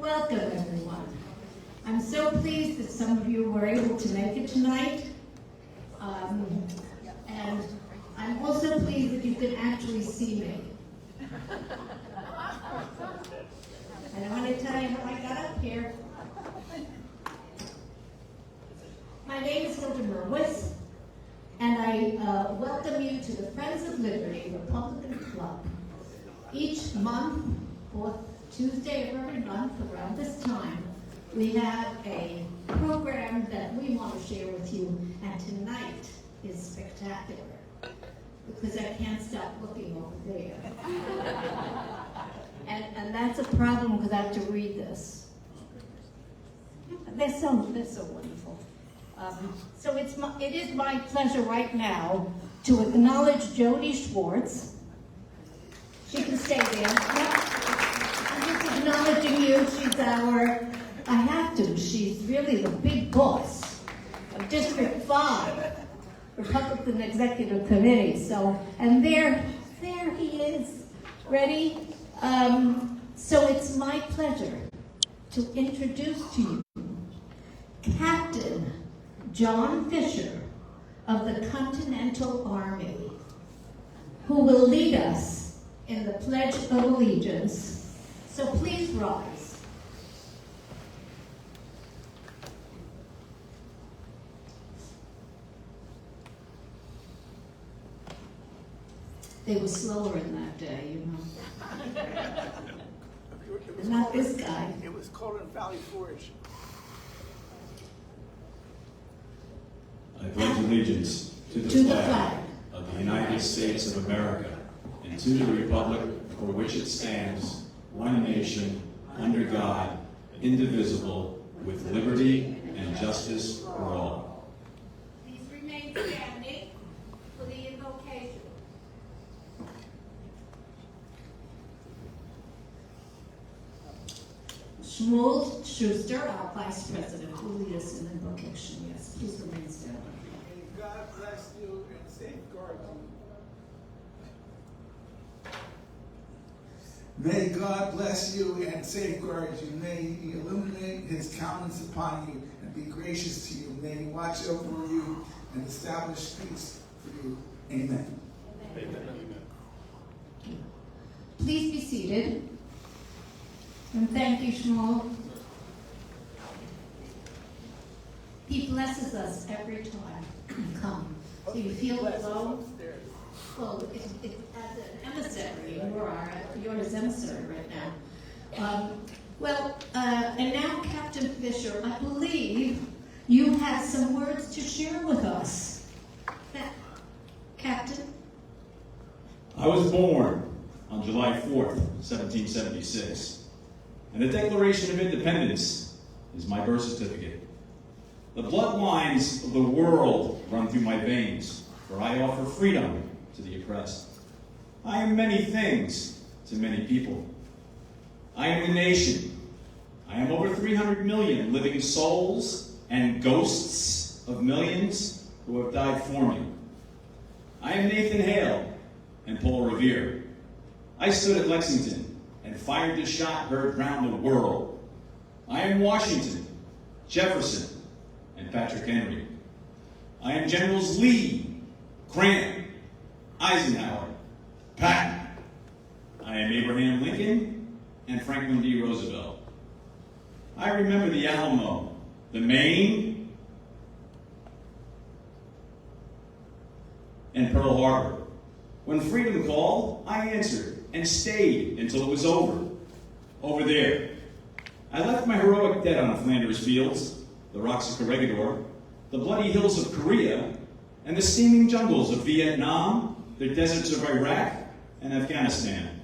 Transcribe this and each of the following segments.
Welcome, everyone. I'm so pleased that some of you were able to make it tonight. And I'm also pleased that you can actually see me. And I want to tell you how I got up here. My name is Hilda Merwis, and I welcome you to the Friends of Liberty Republican Club. Each month, fourth Tuesday of every month around this time, we have a program that we want to share with you, and tonight is spectacular because I can't stop looking over there. and that's a problem because I have to read this. They're so wonderful. So it is my pleasure right now to acknowledge Jody Schwartz. She can stay there. I'm just acknowledging you. She's really the big boss of District 5, Republican Executive Committee. So, and there he is. Ready? So it's my pleasure to introduce to you Captain John Fisher of the Continental Army, who will lead us in the Pledge of Allegiance. So please rise. They were slower in that day, you know. Not this guy. It was called in Valley Forge. I pledge allegiance to the flag of the United States of America and to the republic for which it stands, one nation, under God, indivisible, with liberty and justice for all. Please remain standing for the invocation. Shmuel Schuster, our Vice President, will lead us in the invocation. Yes, please remain standing. May God bless you and safeguard you. May God bless you and safeguard you. May He illuminate His countenance upon you and be gracious to you. May He watch over you and establish peace for you. Amen. Amen. Please be seated. And thank you, Shmuel. He blesses us every time you come. So you feel low? Well, as an emissary, you're his emissary right now. And now, Captain Fisher, I believe you have some words to share with us. Captain? I was born on July 4th, 1776. And the Declaration of Independence is my birth certificate. The bloodlines of the world run through my veins, for I offer freedom to the oppressed. I am many things to many people. I am the nation. I am over 300 million living souls and ghosts of millions who have died for me. I am Nathan Hale and Paul Revere. I stood at Lexington and fired the shot heard round the world. I am Washington, Jefferson, and Patrick Henry. I am Generals Lee, Grant, Eisenhower, Patton. I am Abraham Lincoln and Franklin D. Roosevelt. I remember the Alamo, the Maine, and Pearl Harbor. When freedom called, I answered and stayed until it was over. Over there. I left my heroic dead on Flanders fields, the rocks of Corregidor, the bloody hills of Korea, and the steaming jungles of Vietnam, the deserts of Iraq and Afghanistan.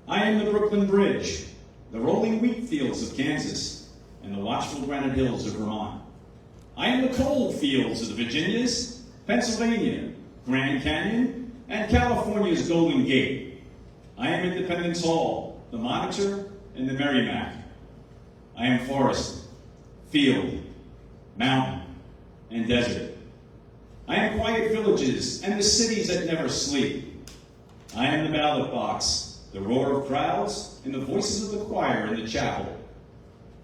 I am the Brooklyn Bridge, the rolling wheat fields of Kansas, and the watchful granite hills of Vermont. I am the coal fields of the Virginias, Pennsylvania, Grand Canyon, and California's Golden Gate. I am Independence Hall, the Monitor, and the Merrimack. I am forest, field, mountain, and desert. I am quiet villages and the cities that never sleep. I am the ballot box, the roar of crowds, and the voices of the choir in the chapel,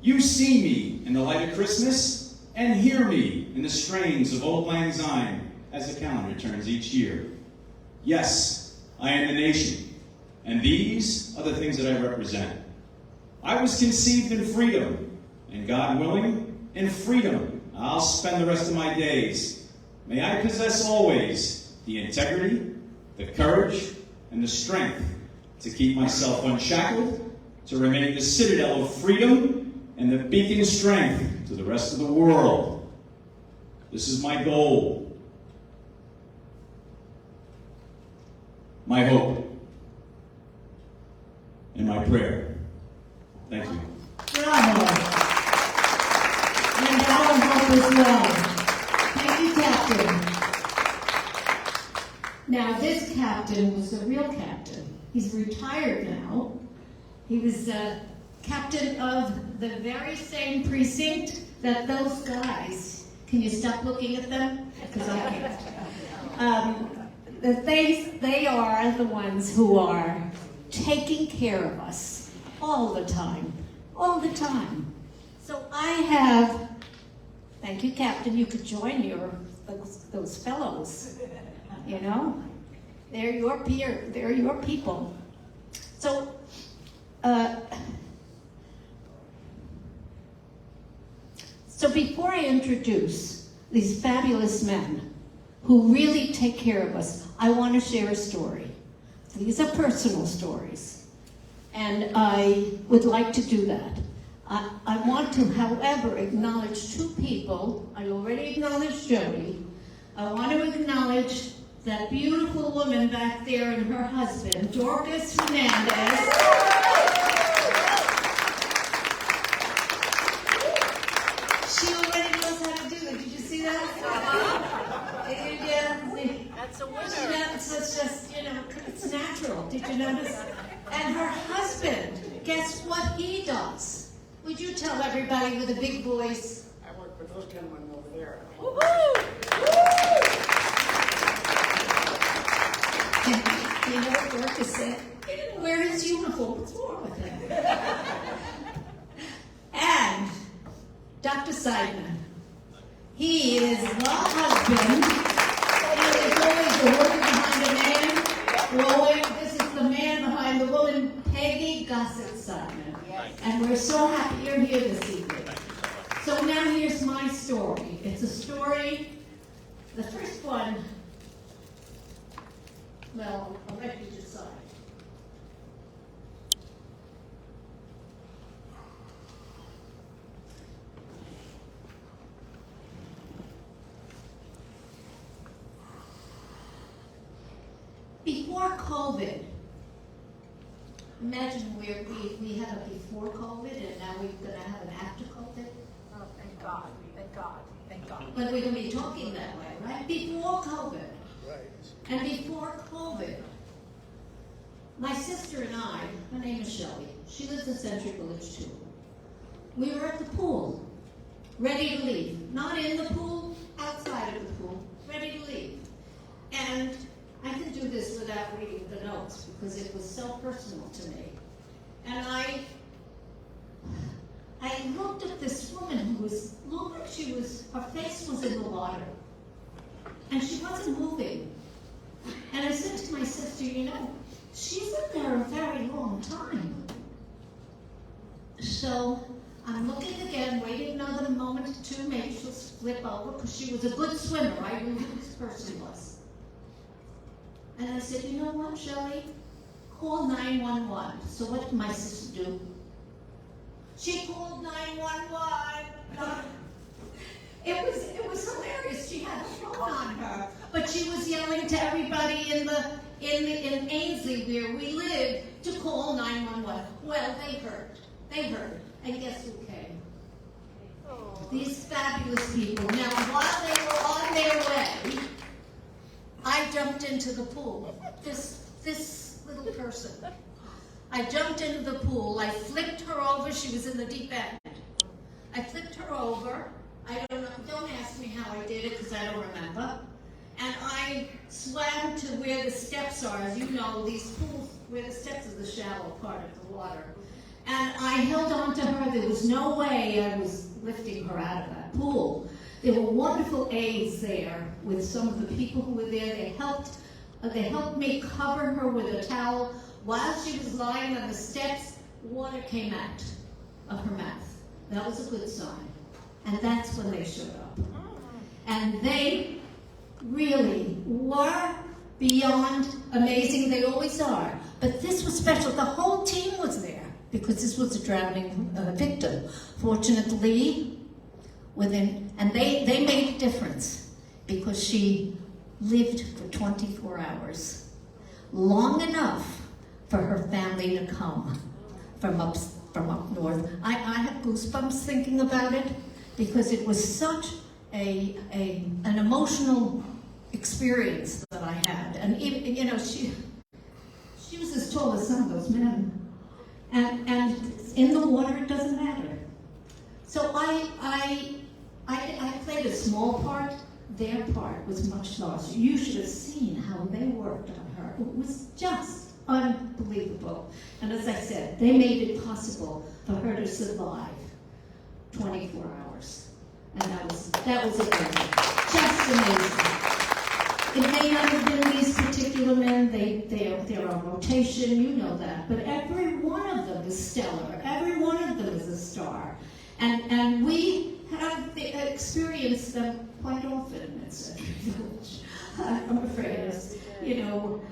You see me in the light of Christmas, and hear me in the strains of Old Lang Syne as the calendar turns each year. Yes, I am the nation, and these are the things that I represent. I was conceived in freedom, and God willing, in freedom I'll spend the rest of my days. May I possess always the integrity, the courage, and the strength to keep myself unshackled, to remain the citadel of freedom and the beacon strength to the rest of the world. This is my goal, my hope, and my prayer. Thank you. Bravo. And our hope as well. Thank you, Captain. Now, this captain was the real captain. He's retired now. He was captain of the very same precinct that those guys, can you stop looking at them? Because I can't. They are the ones who are taking care of us all the time. All the time. So I have, thank you, Captain, you could join those fellows, you know? They're your peer, they're your people. So, before I introduce these fabulous men who really take care of us, I want to share a story. These are personal stories, and I would like to do that. I want to, however, acknowledge two people. I already acknowledged Jody. I want to acknowledge that beautiful woman back there and her husband, Dorcas Hernandez. She already knows how to do it. Did you see that? Yeah. That's a winner. It's just, you know, it's natural. Did you notice? And her husband, guess what he does? Would you tell everybody with a big voice? I work with those gentlemen over there. Woo-hoo! You know what Dorcas said? He didn't wear his uniform. What's wrong with him? And Dr. Seidman. He is the husband. He is always the woman behind the man. This is the man behind the woman, Peggy Gossett Seidman. And we're so happy you're here this evening. So now here's my story. It's a story, the first one, well, I'll let you decide. Before COVID, imagine we had a before COVID and now we're going to have an after COVID. Oh, thank God, thank God, thank God. But we're going to be talking that way, right? Before COVID. Right. And before COVID, my sister and I, her name is Shelley, she lives in Century Village too. We were at the pool, ready to leave. Not in the pool, outside of the pool, ready to leave. And I can do this without reading the notes because it was so personal to me. And I looked at this woman who looked like her face was in the water. And she wasn't moving. And I said to my sister, you know, she's in there a very long time. So I'm looking again, waiting another moment or two, maybe she'll flip over, because she was a good swimmer. I knew who this person was. And I said, you know what, Shelley? Call 911. So what did my sister do? She called 911. It was hilarious. She had a phone on her, but she was yelling to everybody in Ainsley where we live to call 911. Well, they heard, and guess who came? These fabulous people. Now, while they were on their way, I jumped into the pool. This little person. I jumped into the pool. I flipped her over. She was in the deep end. I flipped her over. I don't know. Don't ask me how I did it because I don't remember. And I swam to where the steps are. As you know, these pools, where the steps is the shallow part of the water. And I held on to her. There was no way I was lifting her out of that pool. There were wonderful aides there with some of the people who were there. They helped me cover her with a towel. While she was lying on the steps, water came out of her mouth. That was a good sign. And that's when they showed up. And they really were beyond amazing. They always are. But this was special. The whole team was there because this was a drowning victim. Fortunately, and they made a difference because she lived for 24 hours, long enough for her family to come from up north. I have goosebumps thinking about it because it was such an emotional experience that I had. And even, you know, she was as tall as some of those men. And in the water, it doesn't matter. So I played a small part. Their part was much larger. You should have seen how they worked on her. It was just unbelievable. And as I said, they made it possible for her to survive 24 hours. And that was amazing. Just amazing. It may not have been these particular men, they're on rotation, you know that, but every one of them is stellar. Every one of them is a star. And we have experienced them quite often at Century Village. I'm afraid, you know,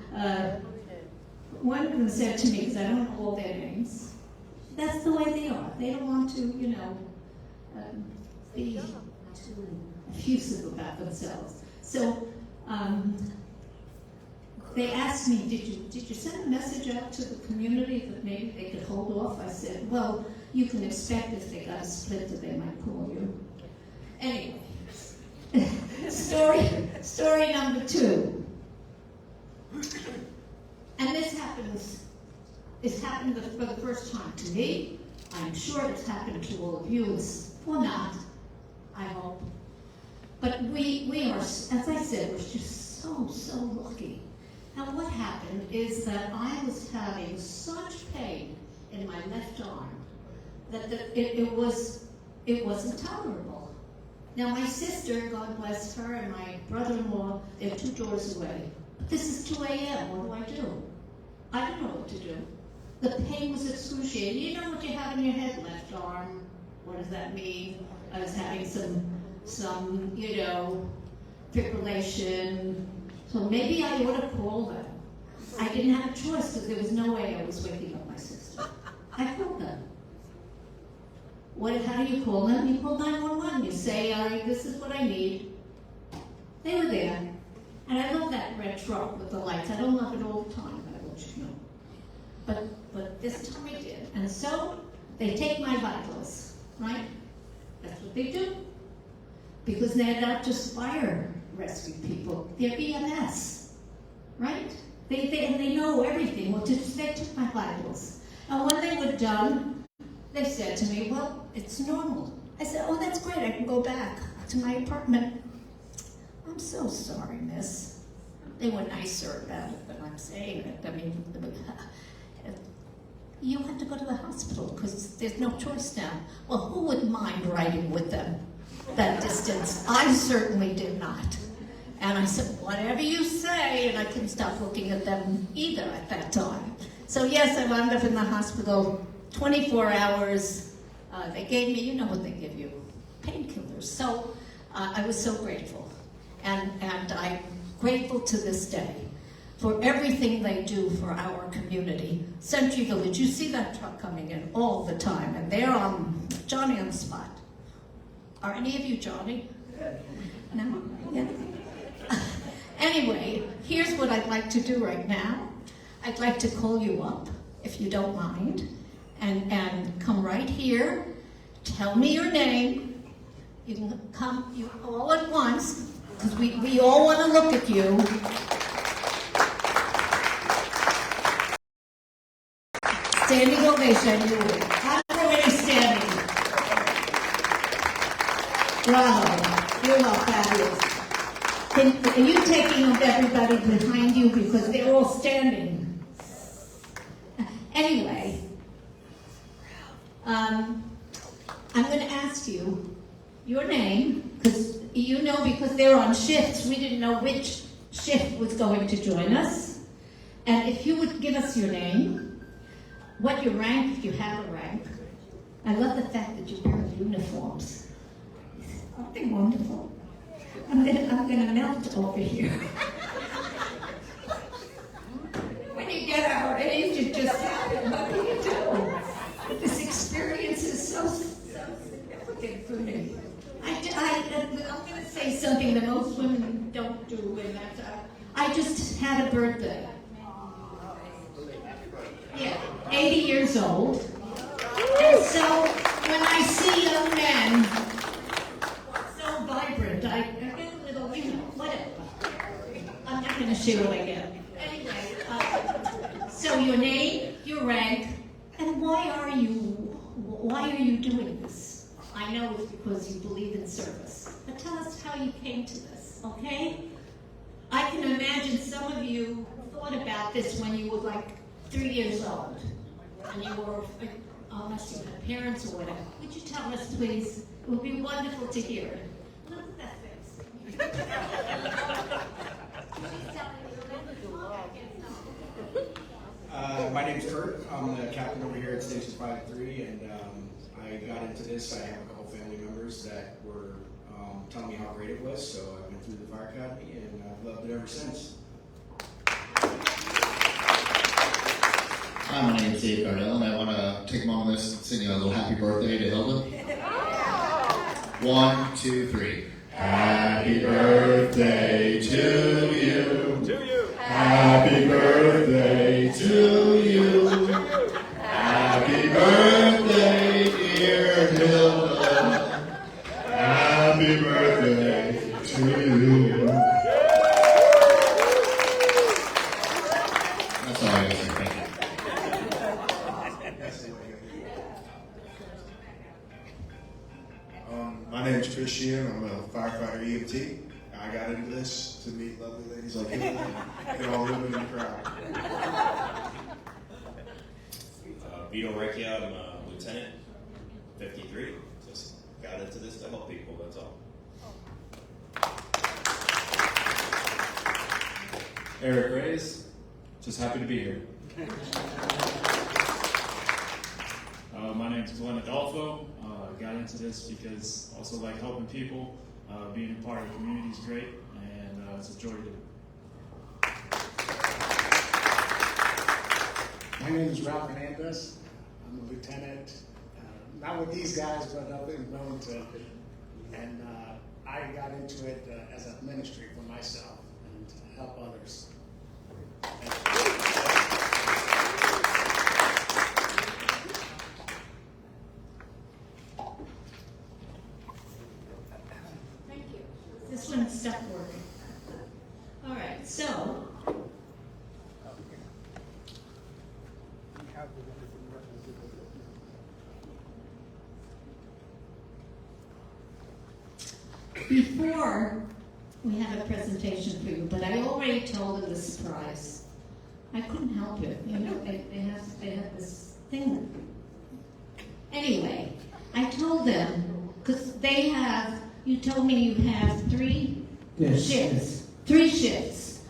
one of them said to me, because I don't know all their names, that's the way they are. They don't want to, you know, be too effusive about themselves. So they asked me, did you send a message out to the community that maybe they could hold off? I said, well, you can expect if they got a splinter, they might call you. Anyway, story number 2. And this happened for the first time to me. I'm sure it's happened to all of you, or not, I hope. But we are, as I said, we're just so lucky. Now what happened is that I was having such pain in my left arm that it wasn't tolerable. Now my sister, God bless her, and my brother-in-law, they're 2 doors away. This is 2 a.m., what do? I don't know what to do. The pain was excruciating. You know what you have in your head, left arm? What does that mean? I was having some, you know, fibrillation. So maybe I ought to call them. I didn't have a choice because there was no way I was waking up my sister. I called them. How do you call them? You call 911. You say, this is what I need. They were there. And I love that red truck with the lights. I don't love it all the time, but I want you to know. But this time I did. And so they take my vitals, right? That's what they do. Because they're not just fire rescue people. They're EMS, right? They know everything. Well, they took my vitals. And when they were done, they said to me, well, it's normal. I said, oh, that's great. I can go back to my apartment. I'm so sorry, miss. They were nicer about it than I'm saying it. I mean, you have to go to the hospital because there's no choice now. Well, who would mind riding with them that distance? I certainly did not. And I said, whatever you say, and I couldn't stop looking at them either at that time. So yes, I wound up in the hospital 24 hours. They gave me, you know what they give you, painkillers. So I was so grateful. And I'm grateful to this day for everything they do for our community. Century Village, you see that truck coming in all the time, and they're Johnny on the spot. Are any of you Johnny? No? Yeah. Anyway, here's what I'd like to do right now. I'd like to call you up, if you don't mind, and come right here. Tell me your name. You can come you all at once, because we all want to look at you. Standing ovation. I'm already standing. Bravo. You're all fabulous. Are you taking up everybody behind you because they're all standing? Anyway, I'm going to ask you your name, because because they're on shifts, we didn't know which shift was going to join us. And if you would give us your name, what your rank, if you have a rank. I love the fact that you wear uniforms. Aren't they wonderful? I'm gonna melt over here. When you get our age, it just happens. What can you do? This experience is so significant for me. I'm going to say something that most women don't do, and that's I just had a birthday. Yeah, 80 years old. And so when I see young men so vibrant, I get a little, whatever. I'm not going to share what I get. Anyway, so your name, your rank, and why are you doing this? I know it's because you believe in service. But tell us how you came to this, okay? I can imagine some of you thought about this when you were like 3 years old. And you were, unless you had parents or whatever. Would you tell us, please? It would be wonderful to hear it. Look at that face. My name's Kurt. I'm the captain over here at Station 5-3, and I got into this. I have a couple family members that were telling me how great it was, so I went through the fire academy, and I've loved it ever since. Hi, my name is Dave Garnell, and I want to take a moment and sing a little happy birthday to Hilda. 1, 2, 3. Happy birthday to you. To you. Happy birthday to you. Happy birthday, dear Hilda. Happy birthday to you. That's all I got to say. Thank you. My name is Christian. I'm a firefighter EMT. I got into this to meet lovely ladies like you and all women in the crowd. Vito Recchia, I'm a lieutenant, 53. Just got into this to help people, that's all. Eric Reyes, just happy to be here. My name's Glenn Adolfo. Got into this because I also like helping people. Being a part of the community is great, and it's a joy to do. My name is Ralph Hernandez. I'm a lieutenant, not with these guys, but up in Wilmington. And I got into it as a ministry for myself and to help others. Thank you. This one stopped working. All right, so before we have a presentation for you, but I already told them the surprise. I couldn't help it. You know, they have this thing. Anyway, I told them, because they have, you told me you have three shifts. 3 shifts.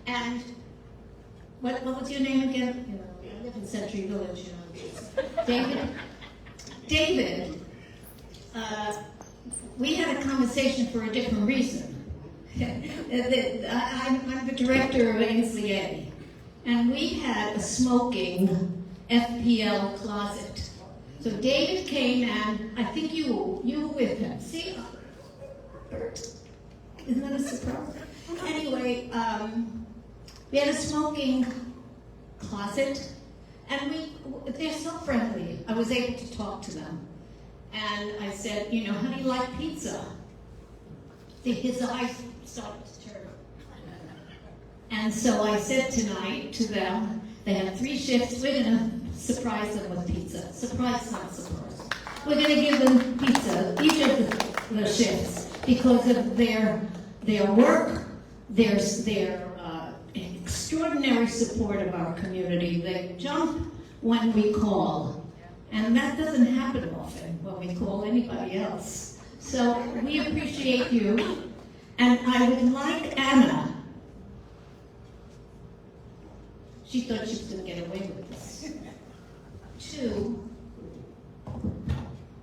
And what was your name again? You know, I live in Century Village, you know. David, we had a conversation for a different reason. I'm the director of Ainsley A, and we had a smoking FPL closet. So David came, and I think you were with him. See, isn't that a surprise? Anyway, we had a smoking closet, and they're so friendly. I was able to talk to them. And I said, you know, how do you like pizza? His eyes started to turn. And so I said tonight to them, they have 3 shifts, we're going to surprise them with pizza. Surprise, not surprise. We're going to give them pizza, each of the shifts, because of their work, their extraordinary support of our community. They jump when we call. And that doesn't happen often when we call anybody else. So we appreciate you. And I would like Anna, she thought she was going to get away with this, to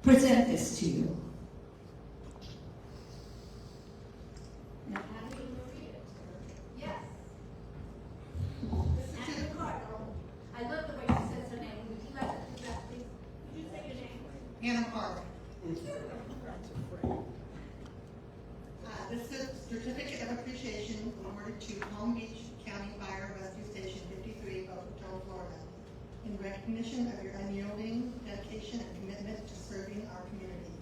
present this to you. Now, Anna, you will read it. Yes. Anna Carter. I love the way she says her name. Would you like to do that, please? Would you say your name? Anna Park. This is a certificate of appreciation awarded to Palm Beach County Fire Rescue Station 53, Boca Raton, Florida, in recognition of your unyielding dedication and commitment to serving our community.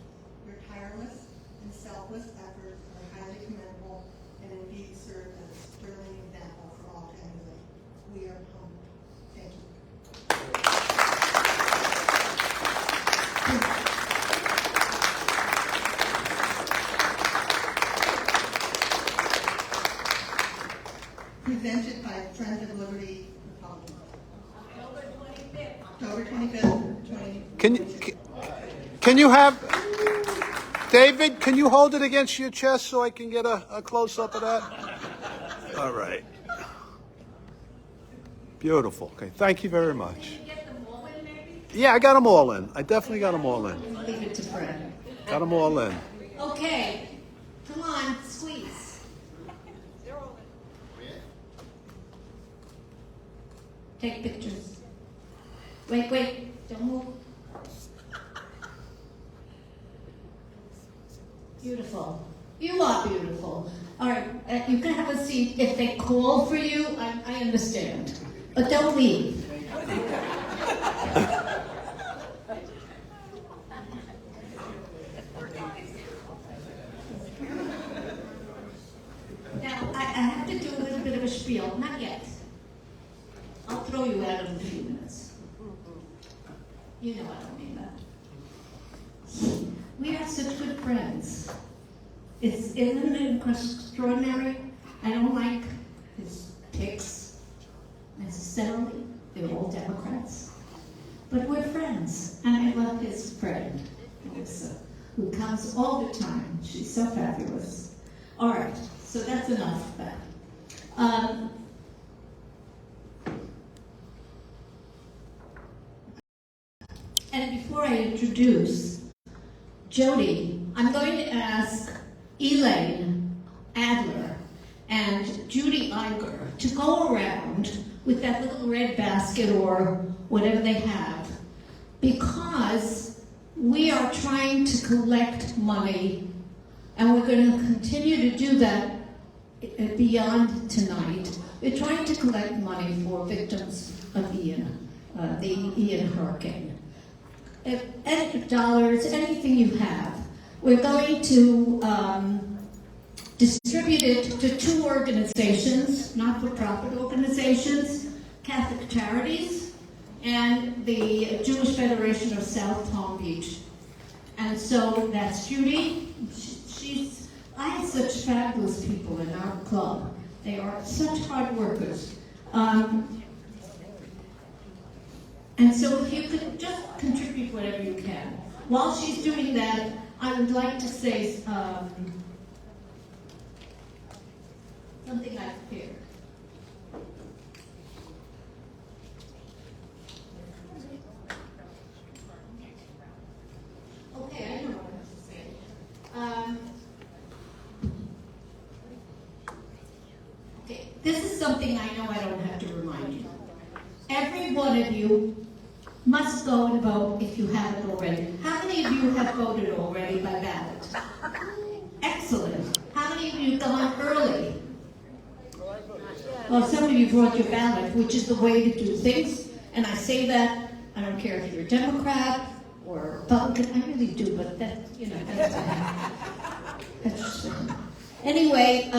Your tireless and selfless efforts are highly commendable and indeed serve as a sterling example for all to emulate. We are humbled. Thank you. Presented by Friends of Liberty Republican Club. October 25th, 2020. Can you have, David, can you hold it against your chest so I can get a close-up of that? All right. Beautiful. Okay, thank you very much. Did you get them all in, maybe? Yeah, I got them all in. I definitely got them all in. Leave it to Fred. Got them all in. Okay, come on, squeeze. Take pictures. Wait, don't move. Beautiful. You are beautiful. All right, you can have a seat. If they call for you, I understand. But don't leave. Now, I have to do a little bit of a spiel. Not yet. I'll throw you out in a few minutes. You know I don't mean that. We are such good friends. Isn't it extraordinary? I don't like his picks necessarily. They're all Democrats. But we're friends, and I love his friend, Melissa, who comes all the time. She's so fabulous. All right, so that's enough of that. And before I introduce Jody, I'm going to ask Elaine Adler and Judy Iger to go around with that little red basket or whatever they have, because we are trying to collect money, and we're going to continue to do that beyond tonight. We're trying to collect money for victims of Ian, the Ian hurricane. Any dollars, anything you have, we're going to distribute it to two organizations, not-for-profit organizations, Catholic Charities, and the Jewish Federation of South Palm Beach. And so that's Judy. I have such fabulous people in our club. They are such hard workers. And so if you could just contribute whatever you can. While she's doing that, I would like to say something I prepared. Okay, I know what I have to say. Okay, this is something I know I don't have to remind you. Every one of you must go and vote if you haven't already. How many of you have voted already by ballot? Excellent. How many of you have gone early? Well, some of you brought your ballot, which is the way to do things. And I say that, I don't care if you're a Democrat or a Republican. I really do, but that, that's anyway,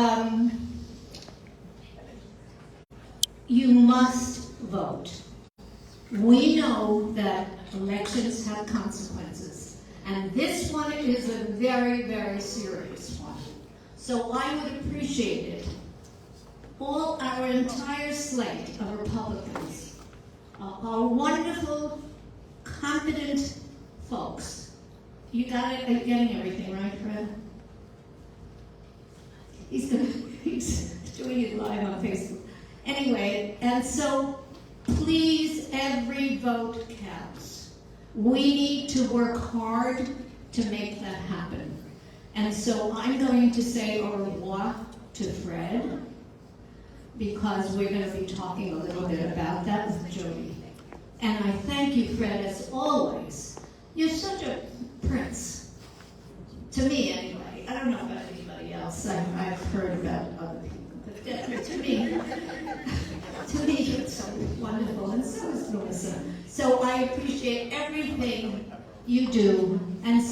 you must vote. We know that elections have consequences, and this one is a very, very serious one. So I would appreciate it. Our entire slate of Republicans, our wonderful competent folks. You got it? Are you getting everything right, Fred? He's doing it live on Facebook. Anyway, and so please, every vote counts. We need to work hard to make that happen. And so I'm going to say au revoir to Fred, because we're going to be talking a little bit about that with Jody. And I thank you, Fred, as always. You're such a prince. To me, anyway. I don't know about anybody else. I've heard about other people. But to me, you're so wonderful, and so is Melissa. So I appreciate everything you do. And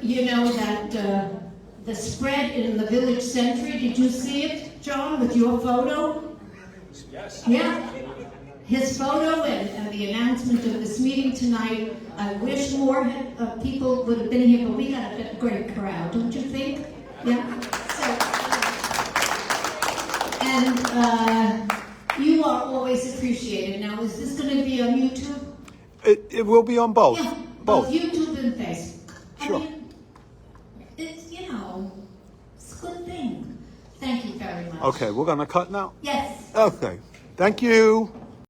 you know that the spread in the Village Sentry, did you see it, John, with your photo? Yes. Yeah. His photo and the announcement of this meeting tonight. I wish more people would have been here, but we got a great crowd, don't you think? Yeah. And you are always appreciated. Now, is this going to be on YouTube? It will be on both. Yeah, Both. YouTube and Facebook. Sure. I mean, it's, it's a good thing. Thank you very much. Okay, we're gonna cut now? Yes. Okay. Thank you.